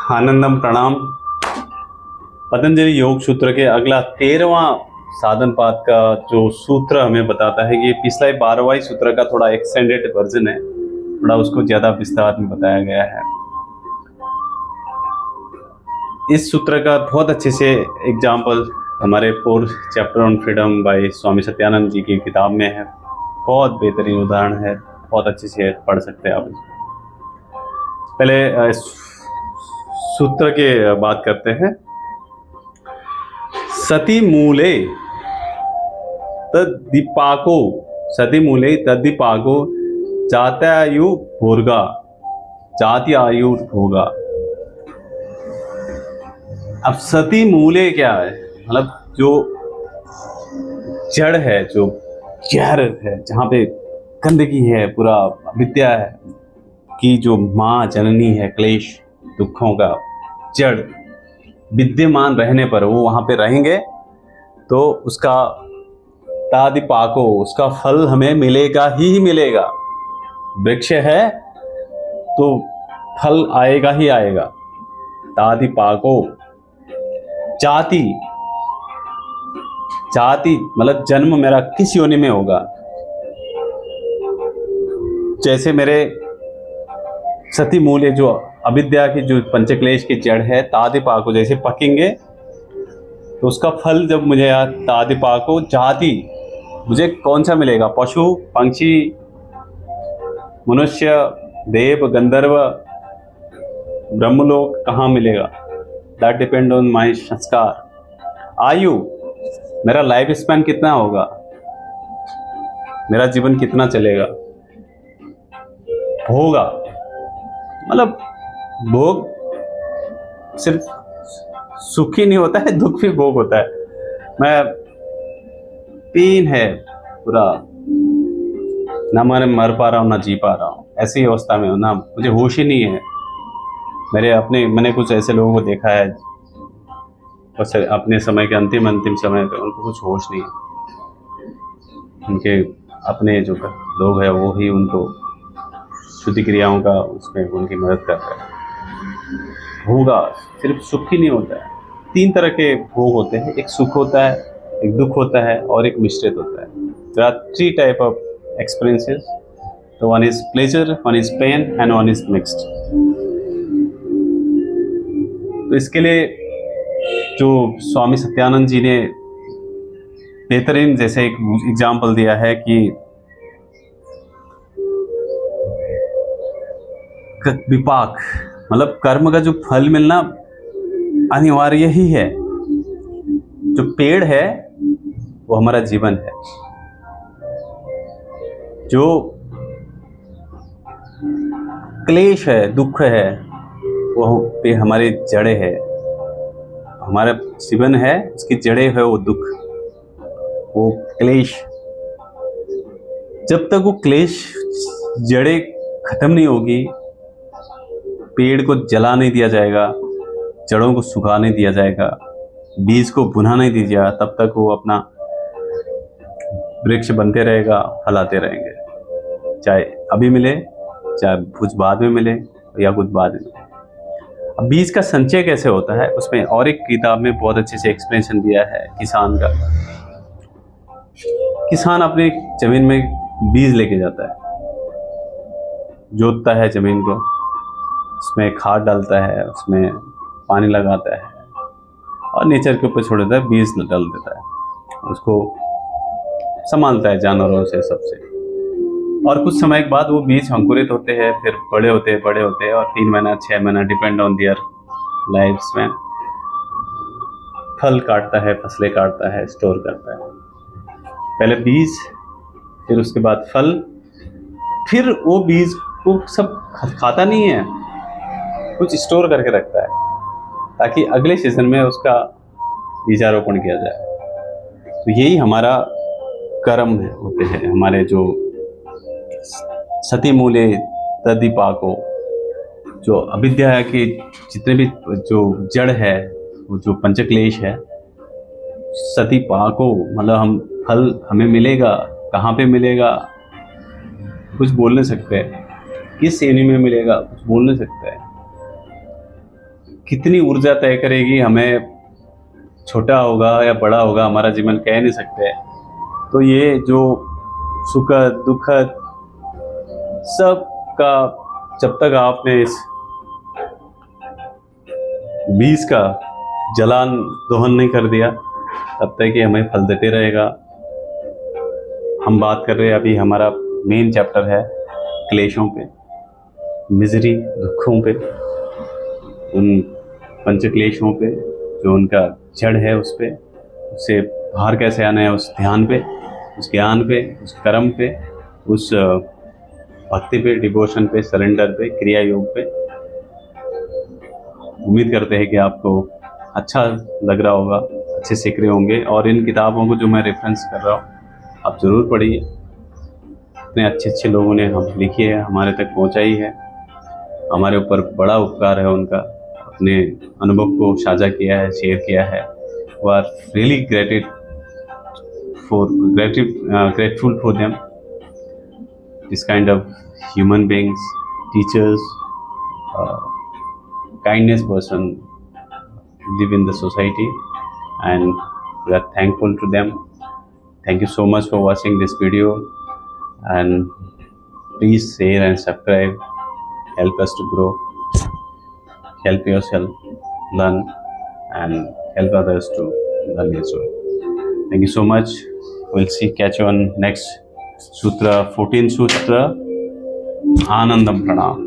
आनंदम प्रणाम। पतंजलि योग सूत्र के अगला 13वां साधन पाद का जो सूत्र हमें बताता है, ये पिछला 12वां सूत्र का थोड़ा एक्सटेंडेड वर्जन है, थोड़ा उसको ज्यादा विस्तार में बताया गया है। इस सूत्र का बहुत अच्छे से एग्जाम्पल हमारे 4th chapter on freedom by Swami Satyananda ji की किताब में है। बहुत बेहतरीन उदाहरण है, बहुत अच्छे से पढ़ सकते हैं आप इसको। पहले सूत्र के बात करते हैं। सती मूले तद्दीपाको, सती मूले तद्दीपाको जात्यायु भोगा, जाति आयु भोगा। अब सती मूले क्या है? मतलब जो जड़ है, जो जहर है, जहाँ पे गंदगी है, पूरा विद्या है कि जो माँ जननी है, क्लेश दुखों का जड़ विद्यमान रहने पर वो वहाँ पे रहेंगे तो उसका तादिपाको, उसका फल हमें मिलेगा ही मिलेगा। वृक्ष है तो फल आएगा ही आएगा। तादिपाको जाति, जाति मतलब जन्म मेरा किस योनि में होगा। जैसे मेरे सती मूल्य जो अविद्या की जो पंचक्लेश की जड़ है, तादिपाको जैसे पकेंगे तो उसका फल जब मुझे तादिपाको जाति, मुझे कौन सा मिलेगा? पशु, पंछी, मनुष्य, देव, गंधर्व, ब्रह्मलोक कहाँ मिलेगा? दैट डिपेंड ऑन माय संस्कार। आयु, मेरा लाइफ स्पैन कितना होगा, मेरा जीवन कितना चलेगा। होगा मतलब भोग सिर्फ सुख ही नहीं होता है, दुख भी भोग होता है। मैं पीन है पूरा, ना मैं मर पा रहा हूँ ना जी पा रहा हूँ, ऐसी अवस्था में हूँ ना, मुझे होश ही नहीं है। मैंने कुछ ऐसे लोगों को देखा है बस अपने समय के अंतिम समय पे उनको कुछ होश नहीं है। उनके अपने जो लोग हैं वो ही उनको शुद्धि क्रियाओं का उसमें उनकी मदद करता है। होगा सिर्फ सुख ही नहीं होता है, 3 तरह के भोग होते हैं। एक सुख होता है, एक दुख होता है और एक मिश्रित होता है। There are 3 type of experiences. तो one is pleasure, one is pain and one is mixed. तो इसके लिए जो स्वामी सत्यानंद जी ने बेहतरीन जैसे एक एग्जाम्पल दिया है कि विपाक मतलब कर्म का जो फल मिलना अनिवार्य ही है। जो पेड़ है वो हमारा जीवन है, जो क्लेश है, दुख है, वो पे हमारी जड़ें है। हमारा जीवन है, उसकी जड़ें है वो दुख, वो क्लेश। जब तक वो क्लेश जड़ें खत्म नहीं होगी, पेड़ को जला नहीं दिया जाएगा, जड़ों को सुखा नहीं दिया जाएगा, बीज को भुना नहीं दिया जाएगा, तब तक वो अपना वृक्ष बनते रहेगा, फलाते रहेंगे। चाहे अभी मिले, चाहे कुछ बाद में मिले या कुछ बाद में मिले। अब बीज का संचय कैसे होता है, उसमें और एक किताब में बहुत अच्छे से एक्सप्लेनेशन दिया है किसान का। किसान अपने जमीन में बीज लेके जाता है, जोतता है जमीन को, उसमें खाद डालता है, उसमें पानी लगाता है और नेचर के ऊपर छोड़ देता है, बीज डाल देता है, उसको संभालता है जानवरों से, सबसे। और कुछ समय के बाद वो बीज अंकुरित होते हैं, फिर बड़े होते हैं और 3 महीना 6 महीना डिपेंड ऑन दियर लाइफ में फल काटता है, फसलें काटता है, स्टोर करता है। पहले बीज, फिर उसके बाद फल, फिर वो बीज को सब खाता नहीं है, कुछ स्टोर करके रखता है ताकि अगले सीजन में उसका बीजारोपण किया जाए। तो यही हमारा कर्म होते हैं। हमारे जो सती मूले तद्दीपाको, जो अविद्या के जितने भी जो जड़ है, वो जो पंचक्लेश है, सती पाको मतलब हम फल हमें मिलेगा, कहाँ पे मिलेगा कुछ बोल नहीं सकते, किस श्रेणी में मिलेगा कुछ बोल नहीं सकते, कितनी ऊर्जा तय करेगी, हमें छोटा होगा या बड़ा होगा हमारा जीवन कह नहीं सकते। तो ये जो सुखद दुखद सब का जब तक आपने इस बीज का जलान दोहन नहीं कर दिया तब तक ये हमें फल देते रहेगा। हम बात कर रहे हैं अभी, हमारा मेन चैप्टर है क्लेशों पे, मिजरी, दुखों पे, उन पंचक्लेशों पे, जो उनका जड़ है उस पे, उससे बाहर कैसे आना है, उस ध्यान पे, उस ज्ञान पे, उस कर्म पे, उस भक्ति पे, डिवोशन पे, सरेंडर पे, क्रिया योग पे। उम्मीद करते हैं कि आपको अच्छा लग रहा होगा, अच्छे सीख रहे होंगे, और इन किताबों को जो मैं रेफरेंस कर रहा हूँ आप ज़रूर पढ़िए। इतने अच्छे अच्छे लोगों ने हम लिखी है, हमारे तक पहुँचाई है, हमारे ऊपर बड़ा उपकार है उनका, अपने अनुभव को साझा किया है, शेयर किया है। We are really grateful for them, this kind of human beings, teachers, kindness person live in the society, and we are thankful to them. Thank you so much for watching this video, and please share and subscribe, help us to grow, help yourself learn, and help others to learn as well. Thank you so much. We'll catch you on next sutra, 14th sutra, Anandam Pranam.